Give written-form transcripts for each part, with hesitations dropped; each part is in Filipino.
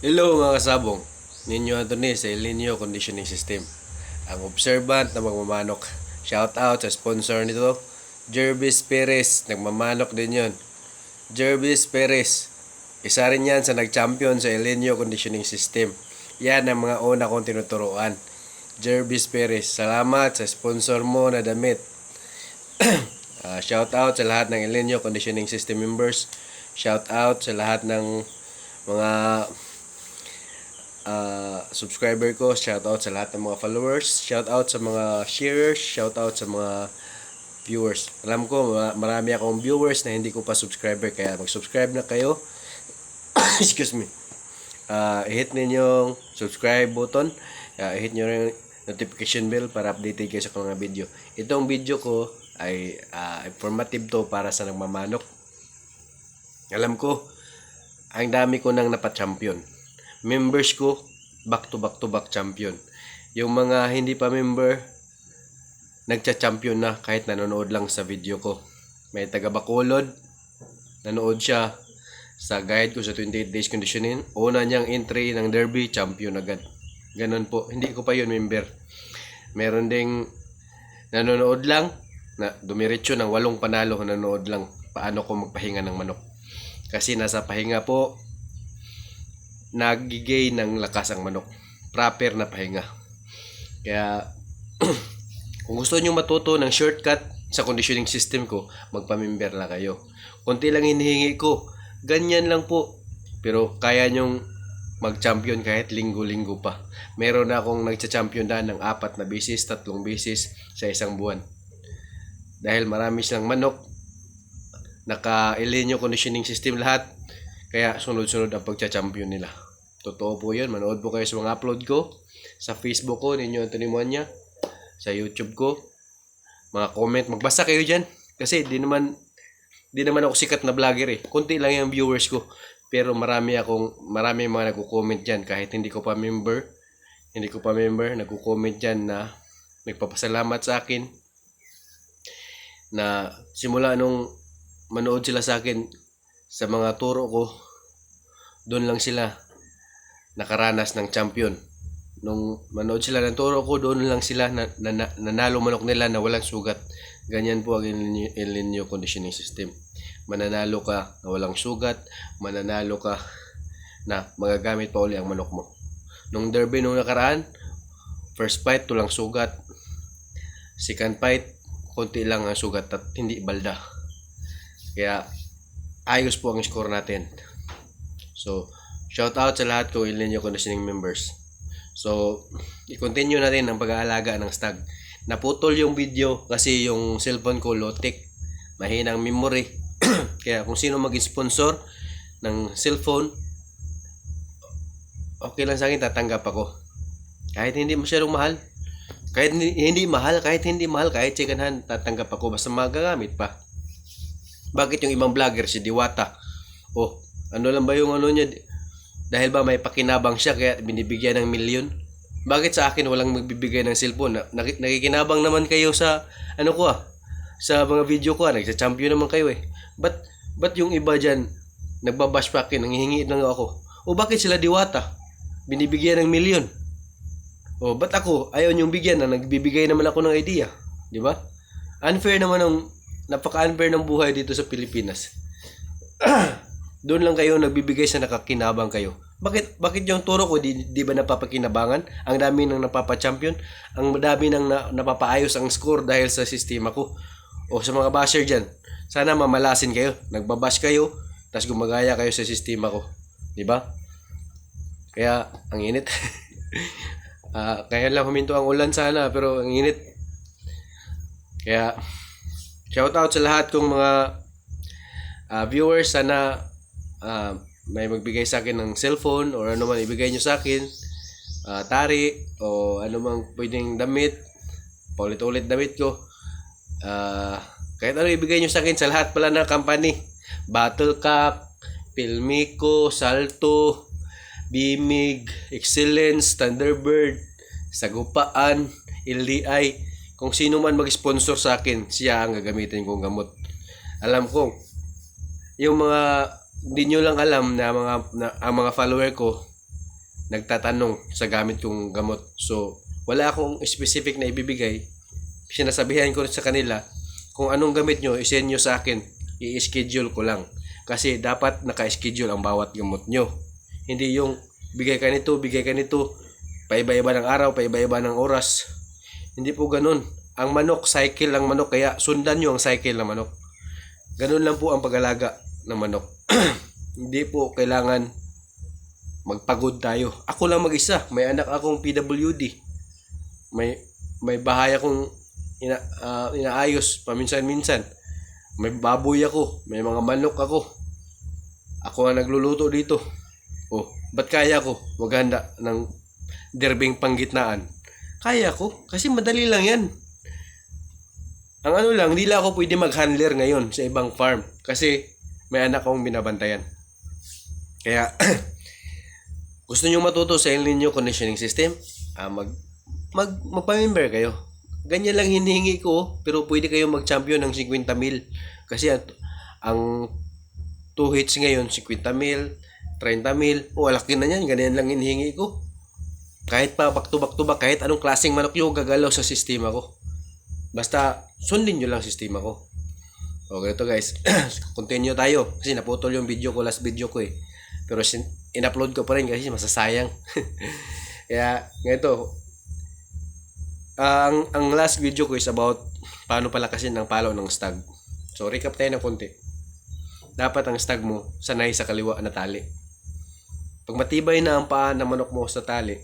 Hello mga kasabong, ninyo Anthony sa El Nino Conditioning System. Ang observant na magmamanok. Shout out sa sponsor nito, Jervis Perez. Nagmamanok din yon. Jervis Perez. Isa rin yan sa nag-champion sa El Nino Conditioning System. Yan ang mga una kong tinuturuan. Jervis Perez, salamat sa sponsor mo na damit. Shout out sa lahat ng El Nino Conditioning System members. Shout out sa lahat ng mga subscriber ko, shout out sa lahat ng mga followers, shout out sa mga sharers, shout out sa mga viewers. Alam ko marami akong viewers na hindi ko pa subscriber, kaya mag-subscribe na kayo. Excuse me. I-hit ninyo subscribe button, i-hit nyo rin notification bell para updated kayo sa mga video. Itong video ko ay informative to para sa nagmamanok. Alam ko ang dami ko nang napachampion. Members ko, back to back champion. Yung mga hindi pa member, nagcha-champion na kahit nanonood lang sa video ko. May taga Bacolod, nanood siya sa guide ko sa 28 days conditioning. Una niyang entry ng derby, champion agad. Ganun po, hindi ko pa yun member. Meron ding nanonood lang, na dumiretso ng 8 panalo, nanonood lang paano ko magpahinga ng manok. Kasi nasa pahinga po, nagigay ng lakas ang manok. Proper na pahinga. Kaya, kung gusto nyo matuto ng shortcut sa conditioning system ko, magpamember na kayo. Kunti lang hinihingi ko. Ganyan lang po. Pero kaya nyong mag-champion kahit linggo-linggo pa. Meron na akong nagcha-champion na ng 4 na beses, 3 beses sa isang buwan. Dahil marami silang manok, naka-El Nino conditioning system lahat. Kaya sunod-sunod ang pagcha-champion nila. Totoo po yun. Manood po kayo sa mga upload ko. Sa Facebook ko, ninyo Anthony Moanya. Sa YouTube ko. Mga comment. Magbasa kayo dyan. Kasi di naman ako sikat na vlogger eh. Kunti lang yung viewers ko. Pero marami mga nagko-comment dyan. Kahit hindi ko pa member, nagko-comment dyan na nagpapasalamat sa akin. Na simula nung manood sila sa akin, sa mga turo ko, doon lang sila nakaranas ng champion. Nung manood sila ng turo ko, doon lang sila nanalo manok nila na walang sugat. Ganyan po ang El Nino conditioning system. Mananalo ka na walang sugat, mananalo ka na magagamit pa uli ang manok mo. Nung derby nung nakaraan, first fight tulang sugat, second fight konti lang ang sugat at hindi balda. Kaya ayos po ang score natin. So, shout out sa lahat ko El Nino conditioning members. So, i-continue natin ang pag-aalaga ng stag. Naputol yung video kasi yung cellphone ko low-tech, mahinang memory. Kaya kung sino mag-sponsor ng cellphone, okay lang sa akin, tatanggap ako. Kahit hindi masyadong mahal. Kahit hindi mahal, kahit second hand, tatanggap ako basta magagamit pa. Bakit yung ibang vlogger si Diwata? Oh, ano lang ba yung ano niya? Dahil ba may pakinabang siya kaya binibigyan ng milyon? Bakit sa akin walang magbibigay ng cellphone? Nakikinabang naman kayo sa ano ko sa mga video ko nagsa-champion naman kayo eh. But yung iba diyan nagbabash pa akin, nanghihingi lang ako. O bakit sila Diwata? Binibigyan ng milyon. O ba't ako ayaw niyong bigyan na nagbibigay naman ako ng idea? Di ba? Unfair naman napaka-unfair ng buhay dito sa Pilipinas. Doon lang kayo nagbibigay sa nakakinabang kayo. Bakit yung turo ko di ba napapakinabangan? Ang dami nang napapa-champion, ang dami nang napapaayos ang score dahil sa sistema ko. O sa mga basher diyan, sana mamalasin kayo. Nagbabash kayo, tapos gumagaya kayo sa sistema ko. Di ba? Kaya ang init. Kaya lang huminto ang ulan sana, pero ang init. Kaya shout out sa lahat kong mga viewers. Sana may magbigay sa akin ng cellphone or ano man ibigay nyo sa akin, tari o ano man pwedeng damit, paulit-ulit damit ko, kahit ano ibigay nyo sa akin sa lahat pala ng company, Battlecock, Pilmico, Salto, Bimig, Excellence, Thunderbird, Sagupaan, LDI. Kung sino man mag-sponsor sa akin, siya ang gagamitin kong gamot. Alam ko, yung mga hindi nyo lang alam na ang mga follower ko nagtatanong sa gamit kong gamot. So, wala akong specific na ibibigay. Sinasabihan ko sa kanila, kung anong gamit nyo, isend nyo sa akin, i-schedule ko lang. Kasi dapat naka-schedule ang bawat gamot nyo. Hindi yung bigay ka nito, paiba-iba ng araw, paiba-iba ng oras. Hindi po ganun. Ang manok, cycle ng manok, kaya sundan nyo ang cycle ng manok. Ganun lang po ang pag-alaga ng manok. Hindi po kailangan magpagod tayo. Ako lang mag-isa. May anak akong PWD. May bahay akong inaayos paminsan-minsan. May baboy ako. May mga manok ako. Ako ang nagluluto dito. Oh, ba't kaya ko maghanda ng derbing panggitnaan? Kaya ko. Kasi madali lang yan. Ang ano lang, hindi lang ako pwede mag-handler ngayon sa ibang farm. Kasi may anak akong binabantayan. Kaya, gusto nyo matuto sa El Nino conditioning system? Magpa-member kayo. Ganyan lang hinihingi ko, pero pwede kayo mag-champion ng 50,000. Kasi ang 2 hits ngayon, 50,000, 30,000. Laki na yan. Ganyan lang hinihingi ko. Kahit pa back to back, kahit anong klaseng manok yung gagalaw sa sistema ko. Basta, sundin nyo lang sistema ko. Okay, ito guys. Continue tayo. Kasi naputol yung video ko, last video ko eh. Pero in-upload ko pa rin kasi masasayang. Kaya, ganito. Ang last video ko is about paano palakasin ang palo ng stag. So, recap tayo ng konti. Dapat ang stag mo sanay sa kaliwa na tali. Pag matibay na ang paa ng manok mo sa tali,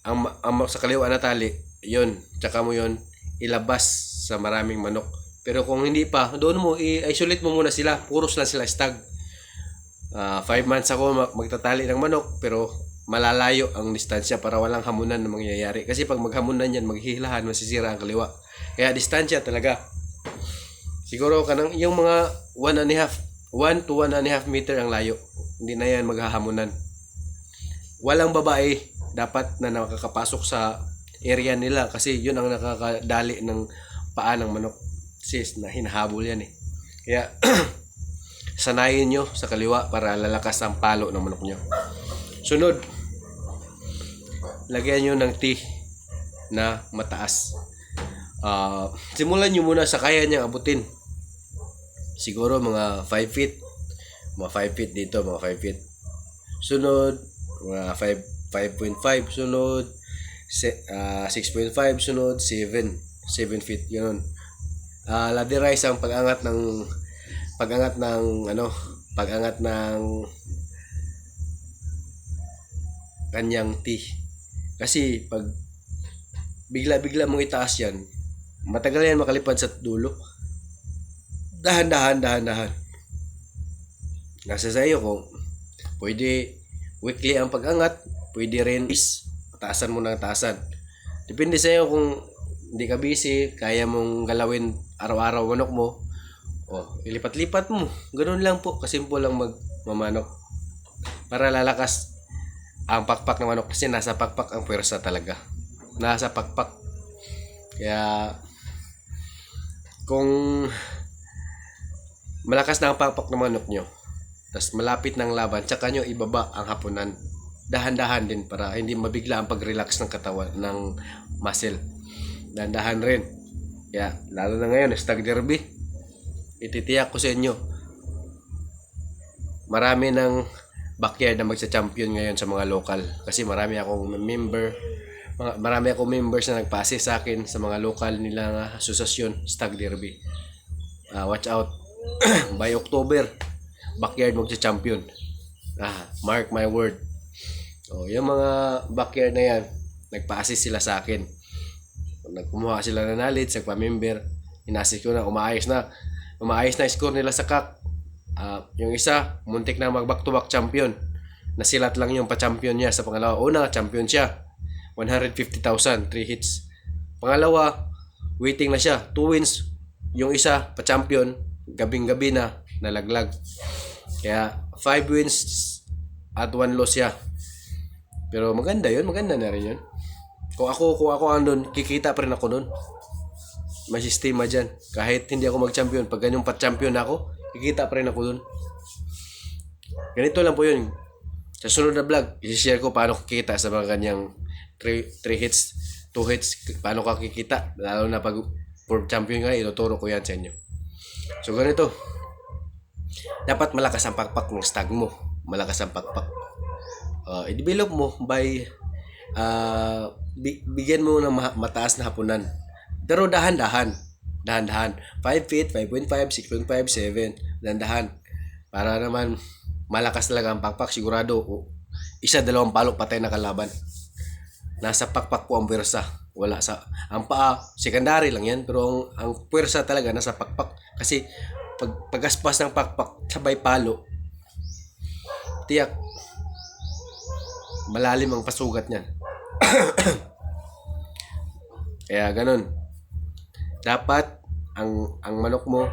ang sa kaliwa na tali, yun, tsaka mo yun ilabas sa maraming manok. Pero kung hindi pa, doon mo i-isolate mo muna sila. Puros lang sila stag. 5 months ako magtatali ng manok, pero malalayo ang distansya para walang hamunan na mangyayari. Kasi pag maghamunan yan, maghihilahan, masisira ang kaliwa. Kaya distansya talaga. Siguro kanang yung mga 1 to 1.5 meter ang layo. Hindi na yan maghahamunan. Walang babae dapat na nakakapasok sa area nila kasi yun ang nakakadali ng paa ng manok. Kasi na hinahabol yan eh. Kaya sanayin nyo sa kaliwa para lalakas ang palo ng manok nyo. Sunod, lagyan nyo ng T na mataas. Simulan nyo muna sa kaya niyang abutin. Siguro mga 5 feet. Mga 5 feet dito, mga 5 feet. Sunod, mga 5.5. Sunod, 6.5. Sunod, 7 feet. Yun. Laderize ang pag-angat ng kanyang T. Kasi pag bigla-bigla mong itaas yan, matagal yan makalipad sa dulo. Dahan-dahan. Nasa sa iyo kung pwede weekly ang pag-angat, pwede rin taasan mo ng taasan. Depende sa iyo kung hindi ka busy, kaya mong galawin araw-araw manok mo, ilipat-lipat mo. Ganun lang po, kasimple lang magmamanok. Para lalakas ang pakpak ng manok kasi nasa pakpak ang pwersa talaga. Nasa pakpak. Kaya kung malakas na ang pakpak ng manok nyo, tapos malapit ng laban, tsaka nyo ibaba ang hapunan. Dahan-dahan din para hindi mabigla ang pag-relax ng katawan, ng muscle. Dahan-dahan rin. Kaya lalo na ngayon, stag derby, ititiyak ko sa inyo, marami ng backyard na magsa-champion ngayon sa mga local. Kasi marami akong members na nagpa-assist sa akin sa mga local nilang asosasyon, stag derby. Watch out. By October, backyard magsa-champion. Mark my word. Yung mga backyard na yan, nagpa-assist sila sa akin. Nagkumuha sila ng knowledge, nagpa-member, inassist ko na, umaayos na score nila sa CAC. Yung isa, muntik na mag-back-to-back champion. Nasilat lang yung pa-champion niya sa pangalawa. Una, champion siya. 150,000, 3 hits. Pangalawa, waiting na siya. 2 wins. Yung isa, pa-champion, gabing-gabi na, nalaglag. Kaya, 5 wins at 1 loss siya. Pero maganda yun, maganda na rin yun. Kung ako andun, kikita pa rin ako nun. May sistema dyan. Kahit hindi ako mag-champion, pag ganyong pa-champion ako, kikita pa rin ako dun. Ganito lang po yun. Sa sunod na vlog, i-share ko paano kikita sa mga ganyang 3 hits, 2 hits, paano ka kikita. Lalo na pag world champion ka, ituturo ko yan sa inyo. So ganito, dapat malakas ang pakpak ng stag mo. Malakas ang pakpak. I-develop mo by bigyan mo ng mataas na hapunan. Pero dahan-dahan. 5 feet, 5.5, 6.5, 7. Dahan-dahan. Para naman malakas talaga ang pakpak. Sigurado, 1-2 palo patay na kalaban. Nasa pakpak po ang pwersa. Wala sa... Ang paa, secondary lang yan. Pero ang pwersa talaga nasa pakpak. Kasi pagaspas ng pakpak, sabay palo, tiyak, malalim ang pasugat niyan. Kaya ganun. Dapat ang manok mo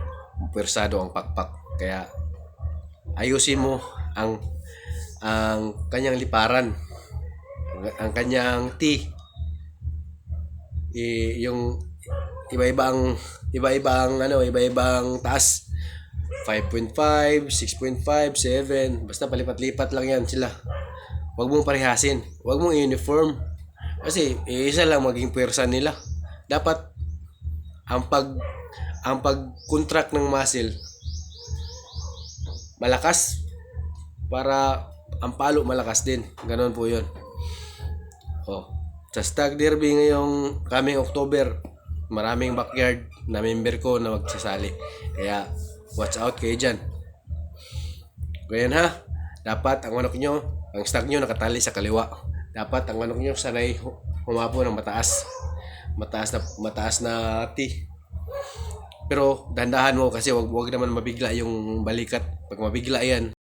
pwersado ang pakpak. Kaya ayusin mo ang kanyang liparan, ang kanyang yung iba-ibang taas. 5.5, 6.5, 7. Basta palipat-lipat lang yan sila. Huwag mong parehasin. Huwag mong uniform. Kasi isa lang maging pwersa nila. Dapat ang pag-contract ng muscle malakas para ang palo malakas din. Ganon po yun. Sa Stag Derby ngayong coming October, maraming backyard na member ko na magsasali. Kaya watch out kayo dyan. Ganyan ha. Dapat ang manok nyo, ang stag nyo nakatali sa kaliwa. Dapat ang manok nyo sanay humapo ng mataas. Mataas na T. Pero dandahan mo kasi wag naman mabigla yung balikat. Pag mabigla yan,